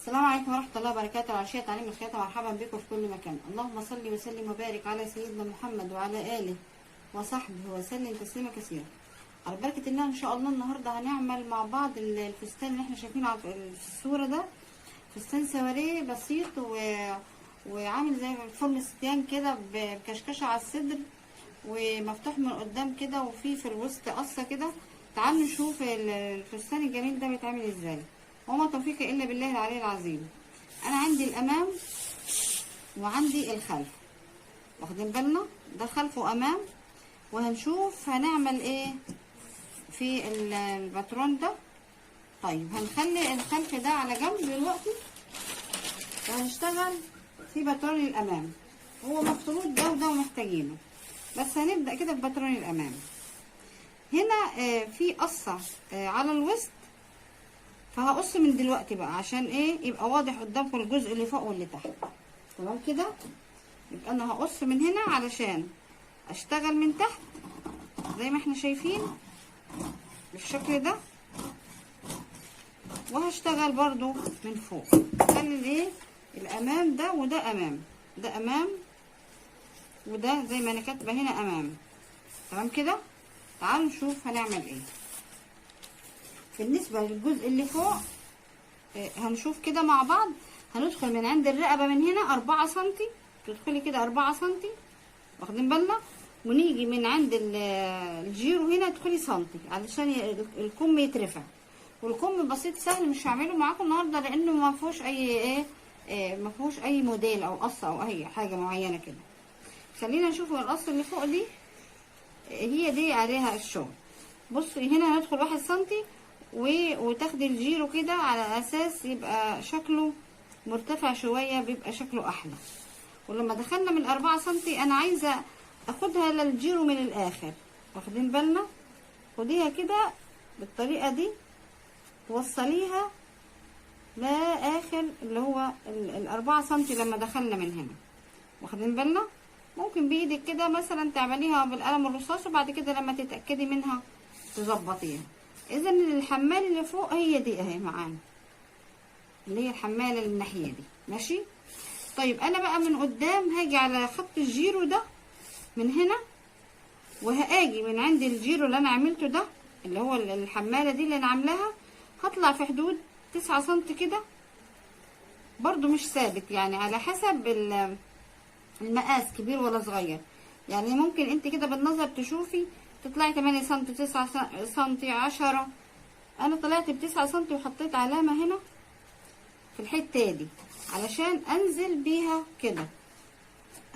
السلام عليكم ورحمة الله وبركاته. عشية تعليم الخياطة، مرحبا بكم في كل مكان. اللهم صل وسلم وبارك على سيدنا محمد وعلى آله وصحبه وسلم تسليما كثيرا. على بركة الله إن شاء الله النهاردة هنعمل مع بعض الفستان اللي احنا شايفينه في الصورة ده. فستان سواريه بسيط وعامل زي فورم الستيان كده، بكشكشة على الصدر ومفتوح من قدام كده، وفي الوسط قصة كده. تعالوا نشوف الفستان الجميل ده بيتعمل ازاي. وما توفيق الا بالله العلي العظيم. انا عندي الامام وعندي الخلف، واخدين بالنا؟ ده خلف وامام. وهنشوف هنعمل ايه في الباترون ده. طيب هنخلي الخلف ده على جنب دلوقتي، وهنشتغل في باترون الامام. هو مفتروض ده وده ومحتاجينه، بس هنبدأ كده بباترون الامام. هنا في قصة على الوسط، فهقص من دلوقتي بقى عشان ايه يبقى واضح قدامكم الجزء اللي فوق واللي تحت. تمام كده؟ يبقى انا هقص من هنا علشان اشتغل من تحت زي ما احنا شايفين بالشكل ده، وهشتغل برضو من فوق. خلي الايه الامام ده وده امام، ده امام وده زي ما انا كاتبه هنا امام. تمام كده؟ تعالوا نشوف هنعمل ايه. بالنسبة للجزء اللي فوق هنشوف كده مع بعض. هندخل من عند الرقبة من هنا 4 سنتي، تدخلي كده 4 سنتي، واخدين بالنا؟ ونيجي من عند الجيرو هنا تدخلي سنتي علشان الكم يترفع. والكم بسيط سهل، مش هعمله معاكم النهارده لانه ما فيهوش اي ما فيهوش اي موديل او قصه او اي حاجه معينه كده. خلينا نشوف القصه اللي فوق دي، هي دي عليها الشغل. بصي هنا هندخل 1 سنتي وتاخدي الجيرو كده على اساس يبقى شكله مرتفع شويه، بيبقى شكله احلى. ولما دخلنا من 4 سنتي انا عايزه اخدها للجيرو من الاخر، واخدين بالنا؟ خديها كده بالطريقه دي، توصليها لاخر اللي هو 4 سنتي لما دخلنا من هنا، واخدين بالنا؟ ممكن بايدك كده مثلا تعمليها بالقلم الرصاص، وبعد كده لما تتاكدي منها تظبطيها. اذا الحمال اللي فوق هي دي اهي معانا، اللي هي الحماله اللي الناحيه دي، ماشي؟ طيب انا بقى من قدام هاجي على خط الجيرو ده من هنا، وهاجي من عند الجيرو اللي انا عملته ده اللي هو الحماله دي اللي انا عاملاها، هطلع في حدود 9 سنتي كده، برضو مش ثابت يعني على حسب المقاس كبير ولا صغير. يعني ممكن انت كده بالنظر تشوفي تطلعي 8 سنتي 9 سنتي 10. انا طلعت ب9 سنتي وحطيت علامة هنا في الحتة دي علشان انزل بيها كده،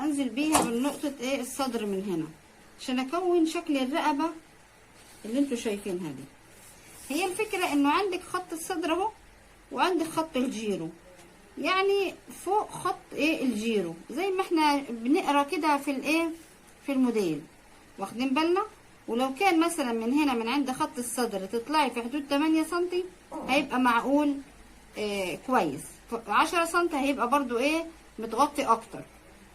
انزل بيها بالنقطة ايه الصدر من هنا عشان اكون شكل الرقبة اللي انتوا شايفينها دي. هي الفكرة انه عندك خط الصدر اهو، وعندك خط الجيرو، يعني فوق خط ايه الجيرو زي ما احنا بنقرا كده في الايه في الموديل، واخدين بالنا؟ ولو كان مثلا من هنا من عند خط الصدر تطلعي في حدود 8 سنتي هيبقى معقول كويس. 10 سنتي هيبقى برضو ايه متغطي اكتر.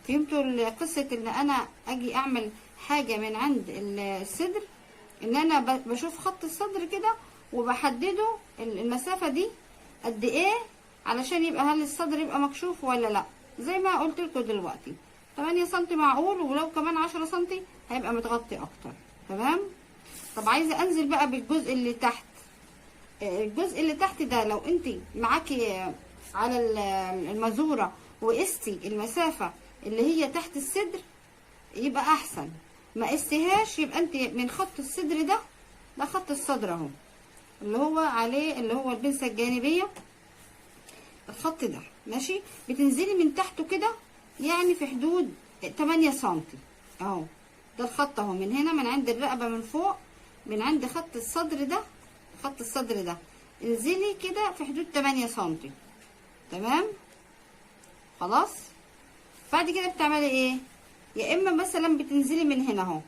فهمتوا قصة ان انا اجي اعمل حاجة من عند الصدر، ان انا بشوف خط الصدر كده وبحدده المسافة دي قد ايه علشان يبقى هل الصدر يبقى مكشوف ولا لا. زي ما قلت لكم دلوقتي 8 سنتي معقول، ولو كمان 10 سنتي هيبقى متغطي اكتر. تمام؟ طب عايزه انزل بقى بالجزء اللي تحت. الجزء اللي تحت ده لو انت معاكي على المزوره وقستي المسافه اللي هي تحت الصدر يبقى احسن. ما قستيهاش يبقى انت من خط الصدر ده خط الصدر اهو اللي هو عليه اللي هو البنسه الجانبيه، الخط ده ماشي، بتنزلي من تحته كده يعني في حدود 8 سنتي اهو. ده الخط اهو من هنا من عند الرقبه من فوق، من عند خط الصدر ده، خط الصدر ده انزلي كده في حدود 8 سنتي. تمام؟ خلاص. بعد كده بتعملي ايه؟ يا اما مثلا بتنزلي من هنا اهو،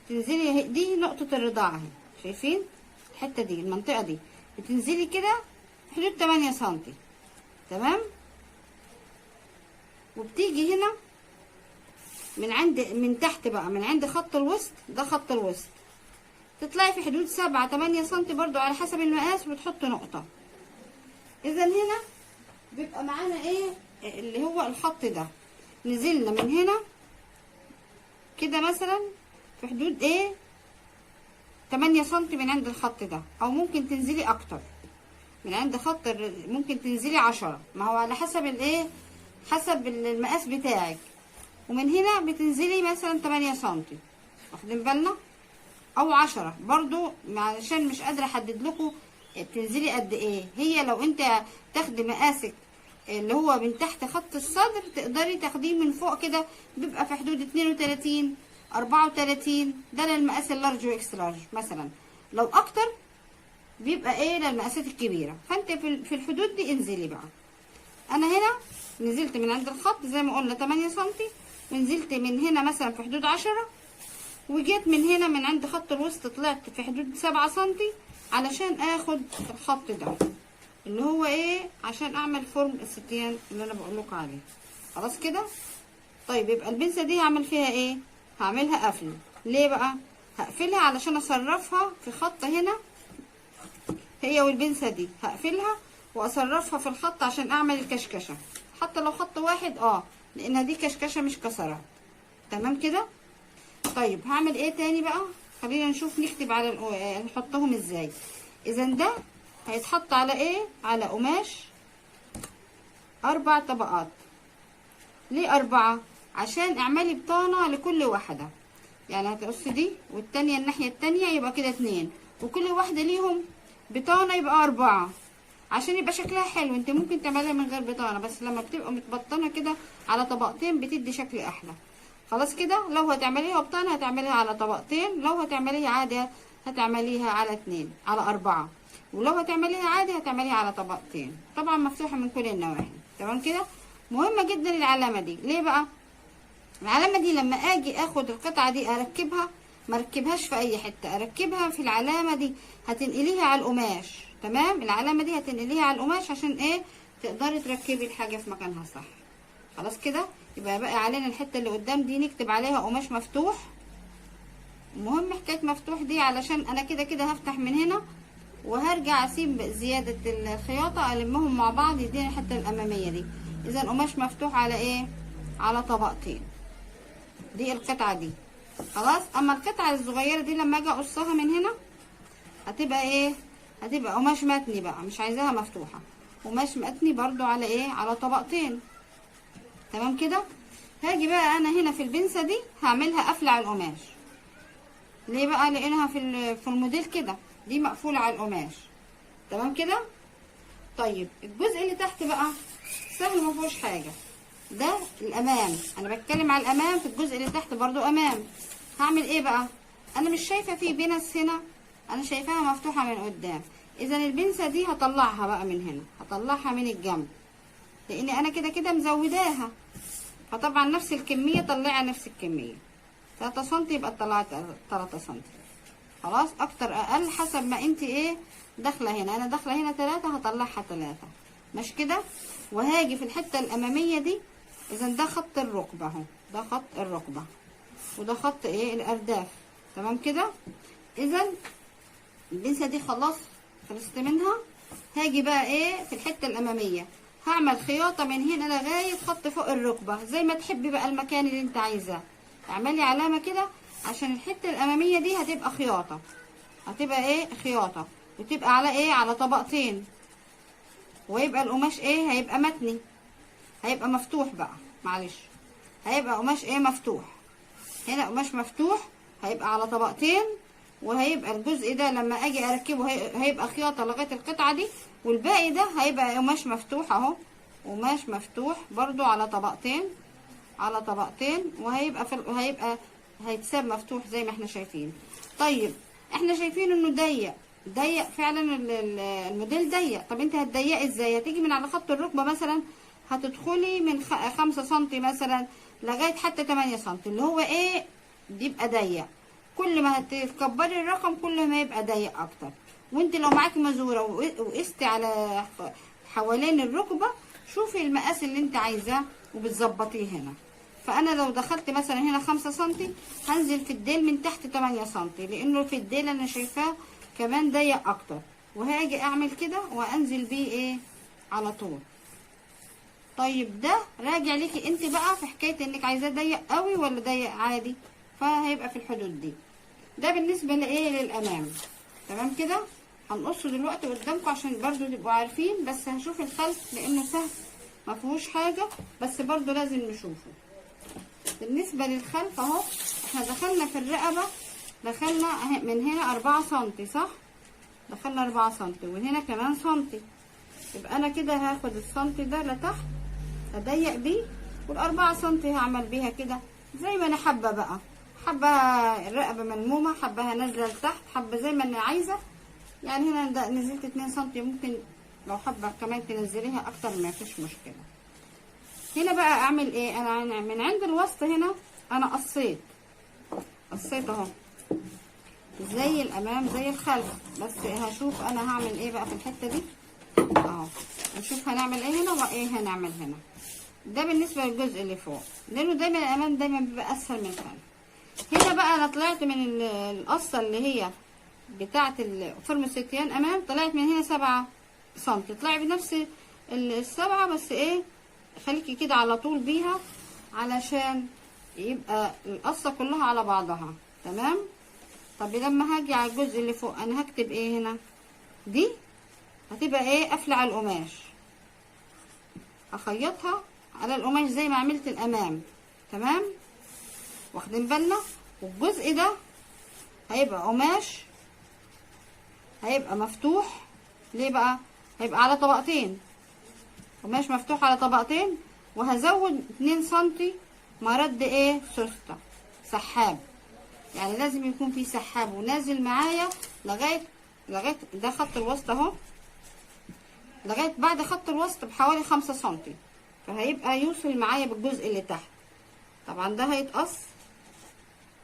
تنزلي دي نقطه الرضاعه اهي، شايفين الحته دي المنطقه دي، بتنزلي كده في حدود 8 سنتي. تمام؟ وبتيجي هنا من تحت بقى من عند خط الوسط، ده خط الوسط، تطلعي في حدود 7 8 سنتي برضو على حسب المقاس، وتحط نقطة. اذا هنا بيبقى معانا ايه اللي هو الخط ده، نزلنا من هنا كده مثلا في حدود ايه 8 سنتي من عند الخط ده، او ممكن تنزلي اكتر من عند خط ممكن تنزلي 10، ما هو على حسب الايه، حسب المقاس بتاعك. ومن هنا بتنزلي مثلا 8 سنتي، واخدين بالنا، او 10 برضو، علشان مش قادره احدد لكم بتنزلي قد ايه. هي لو انت تاخدي مقاسك اللي هو من تحت خط الصدر، تقدري تاخديه من فوق كده، بيبقى في حدود 32 34، ده للمقاس اللارج واكس لارج مثلا. لو اكتر بيبقى ايه للمقاسات الكبيره، فانت في الحدود دي انزلي بقى. انا هنا نزلت من عند الخط زي ما قلنا 8 سنتي، ونزلت من هنا مثلا في حدود 10، وجيت من هنا من عند خط الوسط طلعت في حدود 7 سنتي علشان اخد الخط ده اللي هو ايه، عشان اعمل فورم الستيان اللي انا بقول لكم عليه. خلاص كده. طيب يبقى البنسه دي هعمل فيها ايه؟ هعملها قفل. ليه بقى؟ هقفلها علشان اصرفها في خط هنا، هي والبنسه دي هقفلها واصرفها في الخط عشان اعمل الكشكشه، حتى لو خط واحد لان دي كشكشه مش كسرات. تمام كده. طيب هعمل ايه تاني بقى؟ خلينا نشوف نكتب على نحطهم ازاي. اذا ده هيتحط على ايه؟ على قماش 4 طبقات. ليه 4؟ عشان اعملي بطانه لكل واحده، يعني هتقصي دي والتانيه الناحيه التانيه، يبقى كده 2، وكل واحده ليهم بطانه يبقى 4 عشان يبقى شكلها حلو. انت ممكن تعمليها من غير بطانه، بس لما بتبقى متبطنه كده على طبقتين بتدي شكل احلى. خلاص كده. لو هتعمليها بطانه هتعمليها على طبقتين، لو هتعمليها عادي هتعمليها على 2 على 4، ولو هتعمليها عادي هتعمليها على طبقتين، طبعا مفتوحه من كل النواحي. تمام كده. مهمه جدا العلامه دي. ليه بقى؟ العلامه دي لما اجي اخد القطعه دي اركبها، ما اركبهاش في اي حته، اركبها في العلامه دي، هتنقليها على القماش. تمام. العلامه دي هتنقليها على القماش عشان ايه؟ تقدري تركبي الحاجه في مكانها صح. خلاص كده. يبقى بقى علينا الحته اللي قدام دي نكتب عليها قماش مفتوح. مهم حكايه مفتوح دي علشان انا كده كده هفتح من هنا وهرجع اسيب زياده الخياطه المهم مع بعض يديني الحته الاماميه دي. اذا قماش مفتوح على ايه؟ على طبقتين. دي القطعه دي. خلاص. اما القطعه الصغيره دي لما اجي اقصها من هنا هتبقى ايه؟ هتبقى قماش متني بقى، مش عايزاها مفتوحه، قماش متني برضو على ايه؟ على طبقتين. تمام كده. هاجي بقى انا هنا في البنسه دي هعملها قفله على القماش. ليه بقى؟ لانها في الموديل كده دي مقفوله على القماش. تمام كده. طيب الجزء اللي تحت بقى سهل، ما فيهوش حاجه، ده الامام. انا بتكلم على الامام، في الجزء اللي تحت برضو امام. هعمل ايه بقى؟ انا مش شايفه فيه بنس هنا، انا شايفاها مفتوحه من قدام. اذا البنسه دي هطلعها بقى من هنا، هطلعها من الجنب، لان انا كده كده مزوداها، فطبعا نفس الكميه طلعها نفس الكميه. 3 سم يبقى طلعت 3 سم. خلاص. اكتر اقل حسب ما انت ايه داخله هنا. انا داخله هنا 3 هطلعها 3، مش كده. وهاجي في الحته الاماميه دي، اذا ده خط الركبه اهو، ده خط الركبه، وده خط ايه الارداف. تمام كده. اذا البنسه دي خلاص خلصت منها. هاجي بقى ايه في الحته الاماميه، هعمل خياطه من هنا لغايه خط فوق الركبه، زي ما تحبي بقى المكان اللي انت عايزاه. اعملي علامه كده عشان الحته الاماميه دي هتبقى خياطه، هتبقى ايه خياطه، وتبقى على ايه على طبقتين، ويبقى القماش ايه هيبقى متني، هيبقى مفتوح بقى، معلش هيبقى قماش ايه مفتوح. هنا قماش مفتوح هيبقى على طبقتين، وهيبقى الجزء ده لما اجي اركبه هيبقى خياطه لغايه القطعه دي، والباقي ده هيبقى قماش مفتوح اهو، قماش مفتوح برضو على طبقتين، على طبقتين، وهيبقى هيتساب مفتوح زي ما احنا شايفين. طيب احنا شايفين انه ضيق فعلا، الموديل ضيق. طب انت هتضيقي ازاي؟ هتيجي من على خط الركبه مثلا، هتدخلي من 5 سم مثلا لغايه حتى 8 سم، اللي هو ايه بيبقى ضيق. كل ما هتكبري الرقم كل ما يبقى ضيق اكتر. وانت لو معاكي مزوره وقستي على حوالين الركبه، شوفي المقاس اللي انت عايزاه وبتظبطيه هنا. فانا لو دخلت مثلا هنا 5 سم هنزل في الديل من تحت 8 سم، لانه في الديل انا شايفاه كمان ضيق اكتر، وهاجي اعمل كده وانزل بيه ايه على طول. طيب ده راجع ليكي انت بقى في حكايه انك عايزاه ضيق قوي ولا ضيق عادي، فهيبقى في الحدود دي. ده بالنسبه لايه للامام. تمام كده. هنقصه دلوقتي قدامكم عشان برضو تبقوا عارفين، بس هشوف الخلف لانه سهل ما فيهوش حاجه، بس برضو لازم نشوفه. بالنسبه للخلف اهو، احنا دخلنا في الرقبه، دخلنا من هنا 4 سنتي صح، دخلنا 4 سنتي وهنا كمان سنتي، يبقى انا كده هاخد السنتي ده لتحت اضيق بيه، وال4 سنتي هعمل بيها كده زي ما انا حابه بقى، حابه الرقبه ملمومه، حابه نازله لتحت، حابه زي ما انا عايزه. يعني هنا نزلت 2 سنتي، ممكن لو حابه كمان تنزليها اكتر ما فيش مشكله. هنا بقى اعمل ايه؟ انا من عند الوسط هنا انا قصيت اهو زي الامام زي الخلف، بس هشوف انا هعمل ايه بقى في الحته دي اهو، نشوف هنعمل ايه هنا وايه هنعمل هنا. ده بالنسبه للجزء اللي فوق، لانه دايما الامام دايما بيبقى اسهل من الخلف. هنا بقى انا طلعت من القصه اللي هي بتاعه الفورم ستيان امام، طلعت من هنا 7 سم، طلعي بنفس ال7، بس ايه خليكي كده على طول بيها علشان يبقى القصه كلها على بعضها. تمام. طب لما هاجي على الجزء اللي فوق انا هكتب ايه هنا؟ دي هتبقى ايه؟ قافله على القماش، اخيطها على القماش زي ما عملت الامام. تمام، واخدين بالنا. والجزء ده هيبقى قماش، هيبقى مفتوح. ليه بقى؟ هيبقى على طبقتين، قماش مفتوح على طبقتين، وهزود 2 سنتي مرد ايه؟ سوسته سحاب، يعني لازم يكون في سحاب ونازل معايا لغايه ده خط الوسط اهو، لغايه بعد خط الوسط بحوالي 5 سنتي، فهيبقى يوصل معايا بالجزء اللي تحت. طبعا ده هيتقص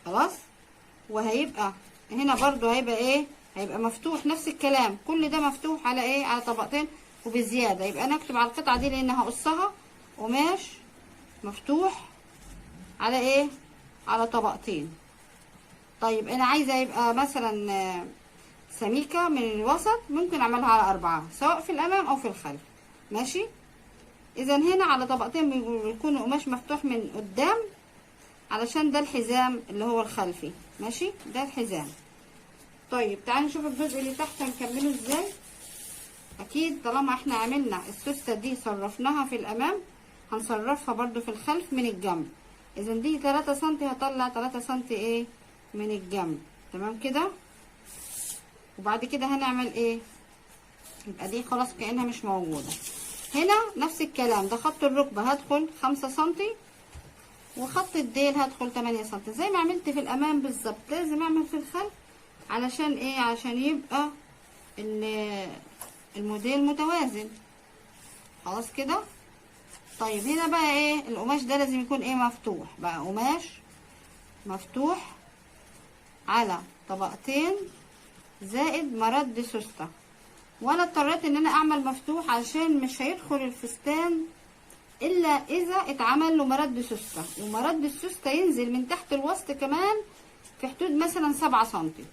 خلاص، وهيبقى هنا برضو هيبقى ايه؟ هيبقى مفتوح نفس الكلام، كل ده مفتوح على ايه؟ على طبقتين وبزياده. يبقى انا اكتب على القطعه دي لان هقصها قماش مفتوح على ايه؟ على طبقتين. طيب انا عايزه يبقى مثلا سميكه من الوسط، ممكن اعملها على 4، سواء في الامام او في الخلف. ماشي. اذا هنا على طبقتين بيكون قماش مفتوح من قدام، علشان ده الحزام اللي هو الخلفي. ماشي، ده الحزام. طيب تعالوا نشوف الجزء اللي تحت هنكمله ازاي. اكيد طالما احنا عملنا السوسته دي صرفناها في الامام، هنصرفها برضو في الخلف من الجنب. اذا دي 3 سنتي، هطلع 3 سنتي ايه؟ من الجنب. تمام كده. وبعد كده هنعمل ايه؟ يبقى دي خلاص كأنها مش موجودة. هنا نفس الكلام، ده خط الركبة هدخل 5 سنتي، وخط الديل هدخل 8 سنتي زي ما عملت في الامام بالظبط. لازم اعمل في الخلف علشان ايه؟ عشان يبقى الموديل متوازن. خلاص كده. طيب هنا بقى ايه؟ القماش ده لازم يكون ايه؟ مفتوح بقى، قماش مفتوح على طبقتين زائد مرد سوسته. وانا اضطريت ان انا اعمل مفتوح عشان مش هيدخل الفستان الا اذا اتعمل له مرد سوسته، ومرد السوسته ينزل من تحت الوسط كمان في حدود مثلا 7 سنتي،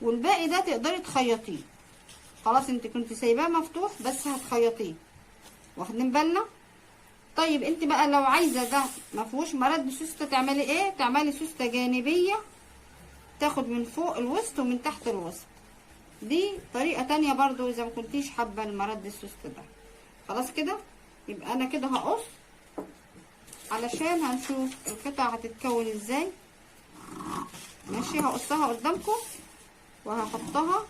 والباقي ده تقدري تخيطيه. خلاص انت كنت سايباه مفتوح بس هتخيطيه، واخدين بالنا. طيب انت بقى لو عايزه ده ما فيهوش مرد سوسته تعملي ايه؟ تعملي سوسته جانبيه تاخد من فوق الوسط ومن تحت الوسط. دي طريقه تانية برضو اذا ما كنتيش حابه المرد السوسته ده. خلاص كده. يبقى انا كده هقص علشان هنشوف القطعه هتتكون ازاي. ماشي، هقصها قدامكم وهحطها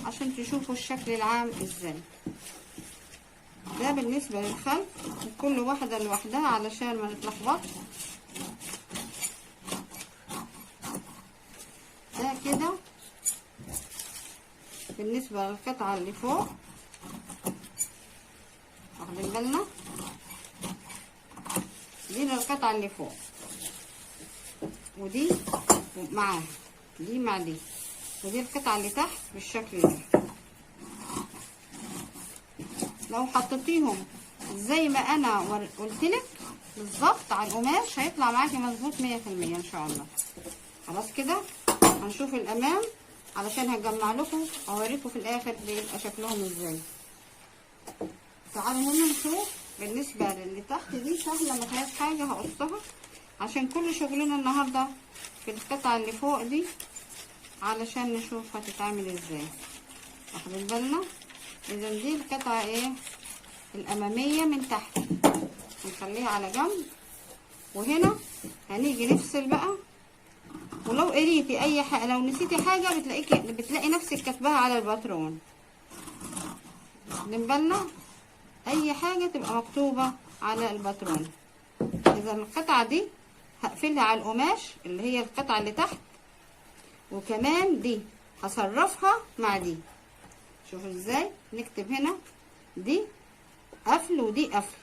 عشان تشوفوا الشكل العام ازاي. ده بالنسبه للخلف، كل واحده لوحدها علشان ما نتلخبطش. ده كده بالنسبه للقطعه اللي فوق، واخدين بالنا. دي القطعه اللي فوق، ودي معاها، دي مع دي، ودي القطعه اللي تحت بالشكل ده. لو حطيتيهم زي ما انا قلتلك بالظبط على القماش هيطلع معاكي مظبوط 100% ان شاء الله. خلاص كده. هنشوف الامام علشان هجمع لكم اوريكم في الاخر بيبقى شكلهم ازاي. تعالوا هنا نشوف بالنسبه للي تحت دي سهله ما فيهاش حاجه، هقصها عشان كل شغلنا النهارده في القطعه اللي فوق دي، علشان نشوف هتتعمل ازاي. واخدين بالنا؟ اذا دي القطعه ايه الاماميه من تحت، هنخليها على جنب. وهنا هنيجي نفصل بقى، ولو قريتي اي حاجه، لو نسيتي حاجه بتلاقي نفسك كاتباها على الباترون. واخدين بالنا؟ اي حاجه تبقى مكتوبه على الباترون. اذا القطعه دي هقفلها على القماش اللي هي القطعه اللي تحت، وكمان دي هصرفها مع دي. شوفوا ازاي نكتب هنا دي قفل ودي قفل،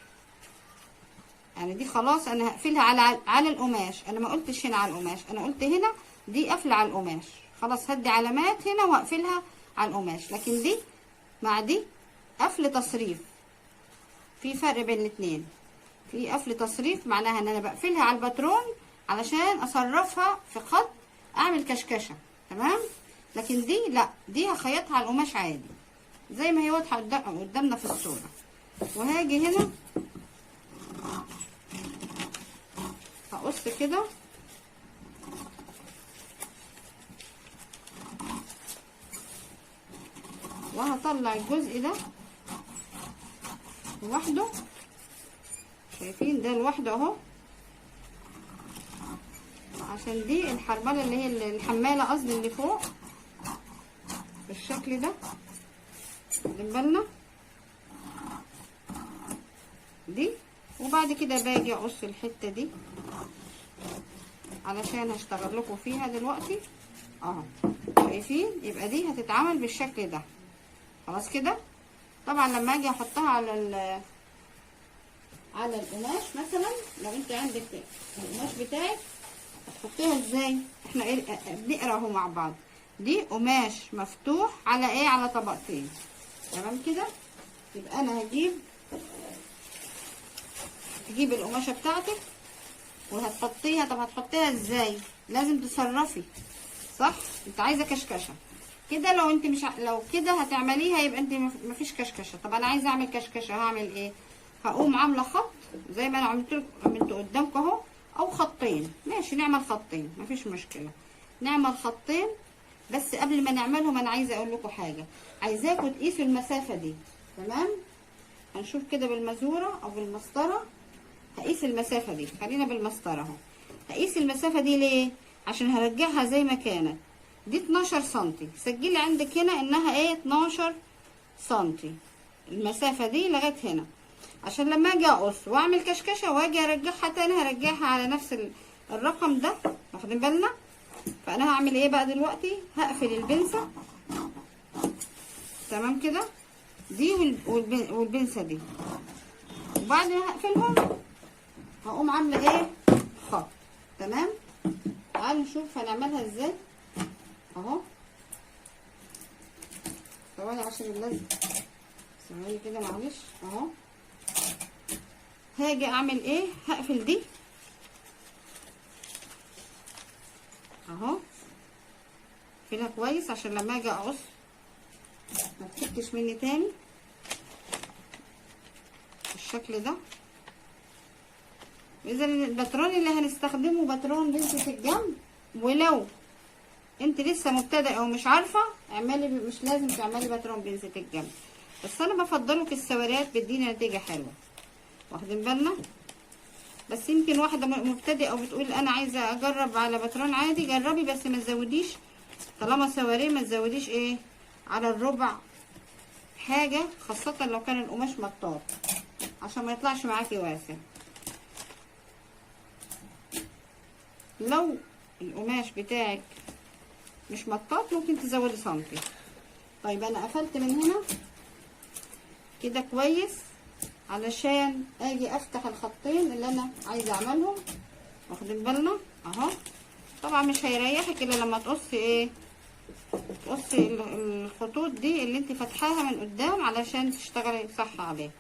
يعني دي خلاص انا هقفلها على القماش. انا ما قلتش هنا على القماش، انا قلت هنا دي قفل على القماش. خلاص هدي علامات هنا واقفلها على القماش، لكن دي مع دي قفل تصريف. في فرق بين الاتنين. في قفل تصريف معناها ان انا بقفلها على الباترون علشان اصرفها في خط اعمل كشكشه، تمام. لكن دي لا، دي هخيطها على القماش عادي زي ما هي واضحه قدامنا في الصوره. وهاجي هنا هقص كده وهطلع الجزء ده لوحده. شايفين ده لوحده اهو، عشان دي الحربله اللي هي الحماله قصدي اللي فوق بالشكل ده. واخدين بالنا دي. وبعد كده باجي اقص الحته دي علشان هشتغل لكم فيها دلوقتي اهو. شايفين؟ يبقى دي هتتعمل بالشكل ده. خلاص كده. طبعا لما اجي احطها على القماش مثلا، لو انت عندك القماش بتاعك هتحطيها ازاي؟ احنا بنقرا اهو مع بعض. دي قماش مفتوح على ايه؟ على طبقتين، تمام كده. يبقى انا تجيب القماشه بتاعتك وهتحطيها. طب هتحطيها ازاي؟ لازم تصرفي صح. انت عايزه كشكشه كده، لو انت مش لو كده هتعمليها يبقى انت مفيش كشكشه. طب انا عايزه اعمل كشكشه، هعمل ايه؟ هقوم عامله خط زي ما انا عملت قدامكم اهو، او خطين. ماشي نعمل خطين مفيش مشكله، نعمل خطين. بس قبل ما نعملهم انا عايزه اقول لكم حاجه. عايزاكم تقيسوا المسافه دي، تمام. هنشوف كده بالمزوره او بالمسطره. هقيس المسافه دي، خلينا بالمسطره اهو. هقيس المسافه دي ليه؟ عشان هرجعها زي ما كانت. دي 12 سنتي، سجلي عندك هنا انها ايه 12 سنتي المسافه دي لغايه هنا، عشان لما اجي اقص واعمل كشكشه واجي ارجعها تاني هرجعها على نفس الرقم ده. واخدين بالنا؟ فانا هعمل ايه بقى دلوقتي؟ هقفل البنسه، تمام كده، دي والبنسه دي. وبعد ما هقفلهم هقوم عامله ايه خط، تمام. تعالوا نشوف هنعملها ازاي اهو. ثواني عشان اللزق، ثواني كده معلش اهو. هاجي اعمل ايه؟ هقفل دي اهو، اقفلها كويس عشان لما اجي اقص ما تفكش مني تاني بالشكل ده. اذا الباترون اللي هنستخدمه باترون بنسة الجنب، ولو انت لسه مبتدئه ومش عارفه اعملي، مش لازم تعملي باترون بنسة الجنب، بس انا بفضله في السواريات بيدينا نتيجه حلوه. واخدين بالنا؟ بس يمكن واحده مبتدئه وبتقول انا عايزه اجرب على باترون عادي، جربي بس ما تزوديش، طالما سواريه ما تزوديش ايه على الربع حاجه، خاصه لو كان القماش مطاط عشان ما يطلعش معاكي واسع. لو القماش بتاعك مش مطاط ممكن تزودي سنتي. طيب انا قفلت من هنا كده كويس علشان اجي افتح الخطين اللي انا عايزه اعملهم. واخدين بالنا اهو. طبعا مش هيريحك الا لما تقصي ايه، تقصي الخطوط دي اللي انت فاتحاها من قدام علشان تشتغلي صح عليها.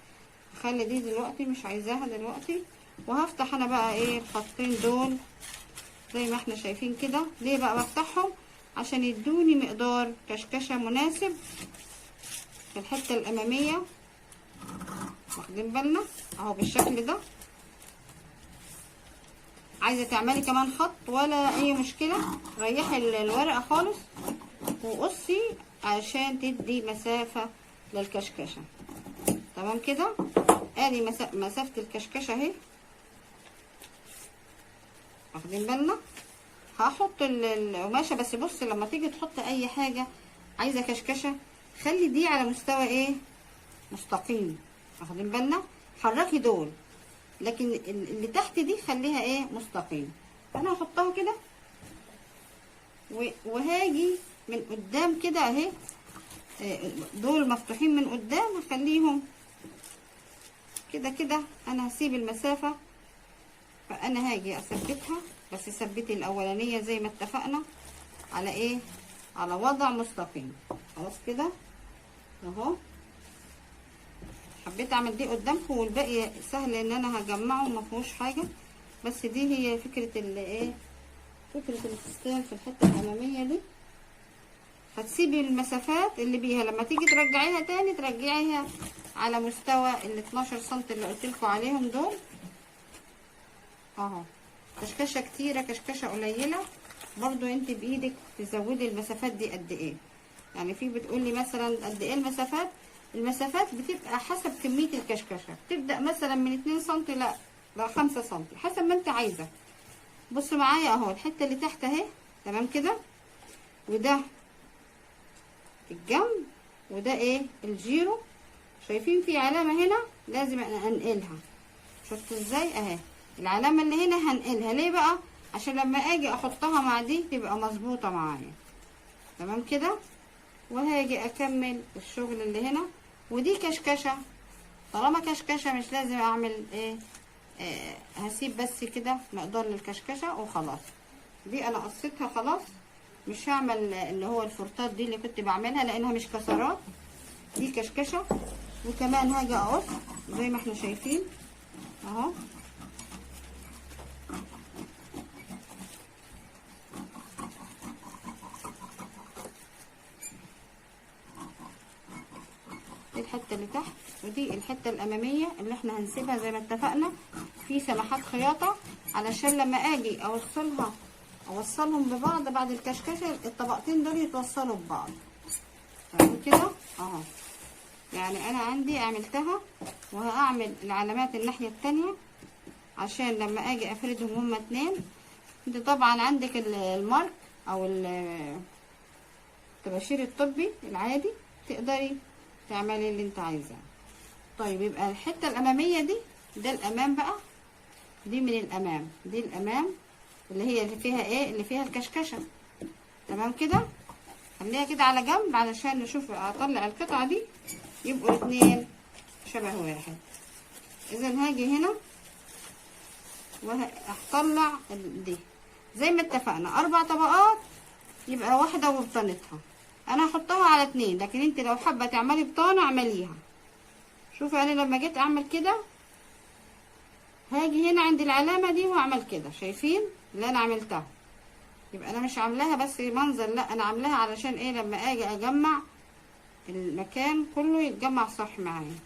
هخلي دي دلوقتي مش عايزاها دلوقتي، وهفتح انا بقى ايه الخطين دول زي ما احنا شايفين كده. ليه بقى بفتحهم؟ عشان يدوني مقدار كشكشه مناسب في الحته الاماميه واخدين بالنا اهو بالشكل ده. عايزه تعملي كمان خط ولا اي مشكله، ريحي الورقه خالص وقصي عشان تدي مسافه للكشكشه. تمام كده. ادي مسافه الكشكشه اهي، واخدين بالنا. هحط القماشه بس. بص لما تيجي تحط اي حاجه عايزه كشكشه خلي دي على مستوى ايه مستقيم، واخدين بالنا. حركي دول، لكن اللي تحت دي خليها ايه مستقيم. انا هحطها كده وهاجي من قدام كده اهي، دول مفتوحين من قدام هخليهم كده كده. انا هسيب المسافه، فانا هاجي اثبتها، بس ثبتي الاولانيه زي ما اتفقنا على ايه، على وضع مستقيم. خلاص كده اهو. حبيت اعمل دي قدامكم والباقي سهل ان انا هجمعه ما فيهوش حاجه، بس دي هي فكره ايه، فكره الفستان في الحته الاماميه دي. هتسيبي المسافات اللي بيها لما تيجي ترجعيها تاني ترجعيها على مستوى ال 12 سم اللي قلت لكم عليهم دول اهو. كشكشه كتيره كشكشه قليله برضو انت بايدك تزودي المسافات دي قد ايه. يعني في بتقولي مثلا قد ايه المسافات. المسافات بتبقى حسب كميه الكشكشه، بتبدا مثلا من 2 سم لا 5 سم حسب ما انت عايزه. بصوا معايا اهو الحته اللي تحت اهي، تمام كده. وده الجنب وده ايه الجيرو. شايفين في علامه هنا لازم انقلها. شفتوا ازاي اهي العلامه اللي هنا هنقلها ليه بقى؟ عشان لما اجي احطها مع دي تبقى مظبوطه معايا. تمام كده. وهاجي اكمل الشغل اللي هنا. ودي كشكشه، طالما كشكشه مش لازم اعمل ايه، هسيب بس كده مقدار للكشكشه وخلاص. دي انا قصيتها خلاص، مش هعمل اللي هو الفرطات دي اللي كنت بعملها لانها مش كسرات، دي كشكشه. وكمان هاجي اقص زي ما احنا شايفين اهو. دي الحته اللي تحت ودي الحته الاماميه اللي احنا هنسيبها زي ما اتفقنا في سماحات خياطه، علشان لما اجي اوصلهم ببعض بعد الكشكشه الطبقتين دول يتوصلوا ببعض. تمام كده اهو. يعني انا عندي عملتها وهعمل العلامات الناحيه التانية عشان لما اجي افردهم هما اتنين. انت طبعا عندك المارك او الطباشير الطبي العادي تقدري تعملي اللي انت عايزاه. طيب يبقى الحته الاماميه دي ده الامام بقى، دي من الامام، دي الامام اللي هي اللي فيها ايه اللي فيها الكشكشه. تمام كده. خليها كده على جنب علشان نشوف اطلع القطعه دي يبقوا الاتنين شبه واحد. اذا هاجي هنا وهطلع دي زي ما اتفقنا 4 طبقات، يبقى واحده وبطانتها. انا هحطها على 2، لكن انت لو حابه تعملي بطانه اعمليها. شوفي انا لما جيت اعمل كده هاجي هنا عند العلامه دي واعمل كده. شايفين اللي انا عملتها؟ يبقى انا مش عاملاها بس منظر، لا انا عاملاها علشان ايه لما اجي اجمع المكان كله يتجمع صح معايا.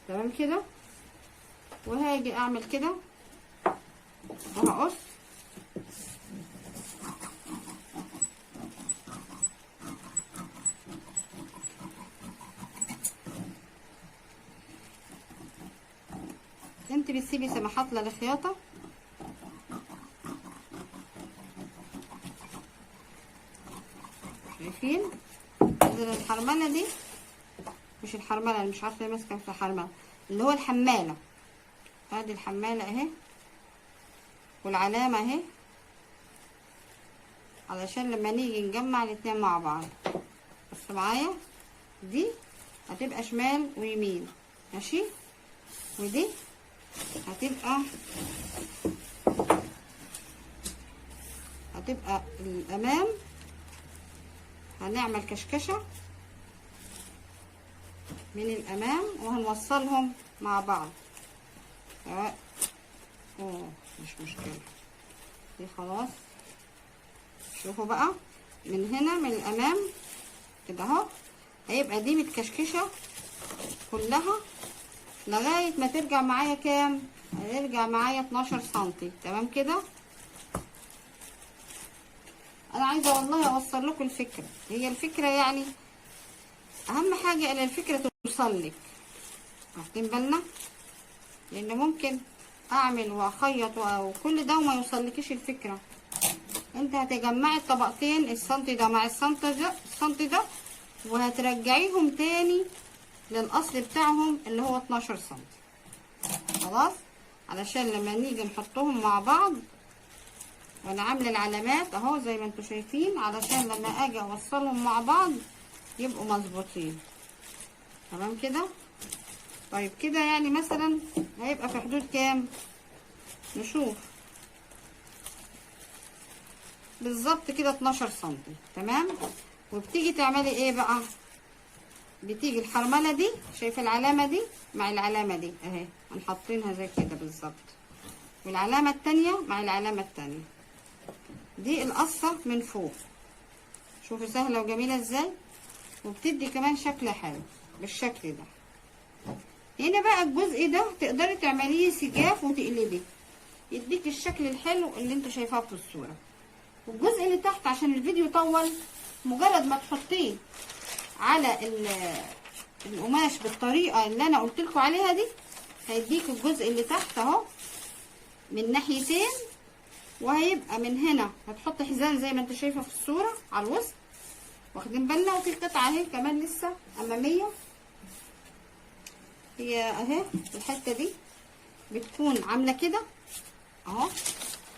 تمام كده. وهاجي اعمل كده وهقص انت بتسيبي سماحات للخياطه. شايفين الحرمله دي مش الحرمله، انا مش عارفه ماسكه في الحرمله اللي هو الحماله. ادي الحماله اهي والعلامه اهي علشان لما نيجي نجمع الاتنين مع بعض. بصوا معايا دي هتبقى شمال ويمين ماشي، ودي هتبقى الامام. هنعمل كشكشه من الامام وهنوصلهم مع بعض. مش مشكله دي خلاص. شوفوا بقى من هنا من الامام كده اهو، هيبقى دي متكشكشه كلها لغايه ما ترجع معايا كام؟ هيرجع معايا 12 سنتي. تمام كده. انا عايزه والله اوصل لكم الفكره، هي الفكره يعني اهم حاجه ان الفكره توصل لك، واخدين بالنا؟ لان ممكن اعمل واخيط وكل ده وما يوصلكيش الفكره. انت هتجمعي الطبقتين، السنتي ده مع السنتي ده وهترجعيهم تاني للاصل بتاعهم اللي هو 12 سنتي. خلاص، علشان لما نيجي نحطهم مع بعض وانا عامله العلامات اهو زي ما انتم شايفين، علشان لما اجي اوصلهم مع بعض يبقوا مظبوطين. تمام كده. طيب كده يعني مثلا هيبقى في حدود كام؟ نشوف بالظبط كده 12 سنتي. تمام. وبتيجي تعملي ايه بقى؟ بتيجي الحرمله دي، شايفه العلامه دي مع العلامه دي اهي، هنحطينها زي كده بالظبط، والعلامه التانيه مع العلامه التانيه، دي القصه من فوق. شوفوا سهله وجميله ازاي، وبتدي كمان شكل حلو بالشكل ده. هنا بقى الجزء ده تقدري تعمليه سجاف وتقلبي، يديك الشكل الحلو اللي انت شايفاه في الصوره. والجزء اللي تحت عشان الفيديو طول، مجرد ما تحطيه على القماش بالطريقه اللي انا قلت لكم عليها دي، هيديك الجزء اللي تحت اهو من ناحيتين، وهيبقى من هنا هتحط حزام زي ما انت شايفه في الصوره على الوسط، واخدين بالنا؟ وفي قطعه اهي كمان لسه اماميه، هي اهي الحته دي بتكون عامله كده اهو،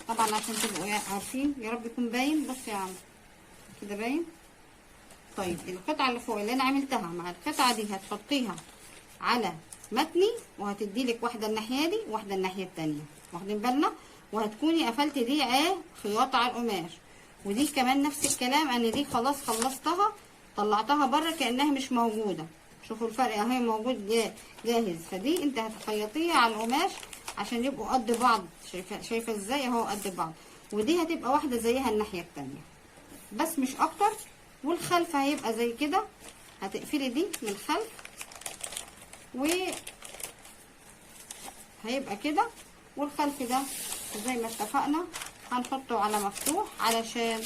طبعا عشان تبقوا عارفين. يا رب يكون باين، بص يا عم كده باين. طيب القطعه اللي فوق اللي انا عملتها مع القطعه دي هتحطيها على متني، وهتديلك واحده الناحيه دي وواحده الناحيه التانيه، واخدين بالنا؟ وهتكوني قفلتي دي خياطه على القماش. ودي كمان نفس الكلام، انا دي خلاص خلصتها طلعتها بره كانها مش موجوده. شوفوا الفرق اهي، موجود جاهز. فدي انت هتخيطيها على القماش عشان يبقوا قد بعض. شايفه ازاي اهو قد بعض. ودي هتبقى واحده زيها الناحيه التانيه بس مش اكتر. والخلف هيبقى زي كده، هتقفلي دي من الخلف وهيبقى كده. والخلف ده زي ما اتفقنا هنحطه على مفتوح علشان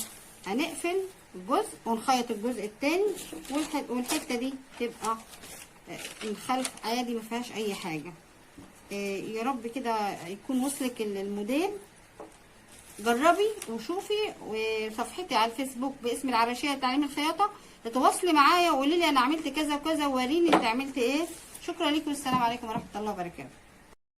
هنقفل الجزء ونخيط الجزء التاني، والحته دي تبقى الخلف عادي ما فيهاش اي حاجه. يا رب كده يكون وصلك الموديل. جربي وشوفي، وصفحتي على الفيسبوك باسم العباشيه لتعليم الخياطه، تتواصلي معايا وقولي لي انا عملت كذا وكذا ووريني انت عملت ايه. شكرا لكم والسلام عليكم ورحمه الله وبركاته.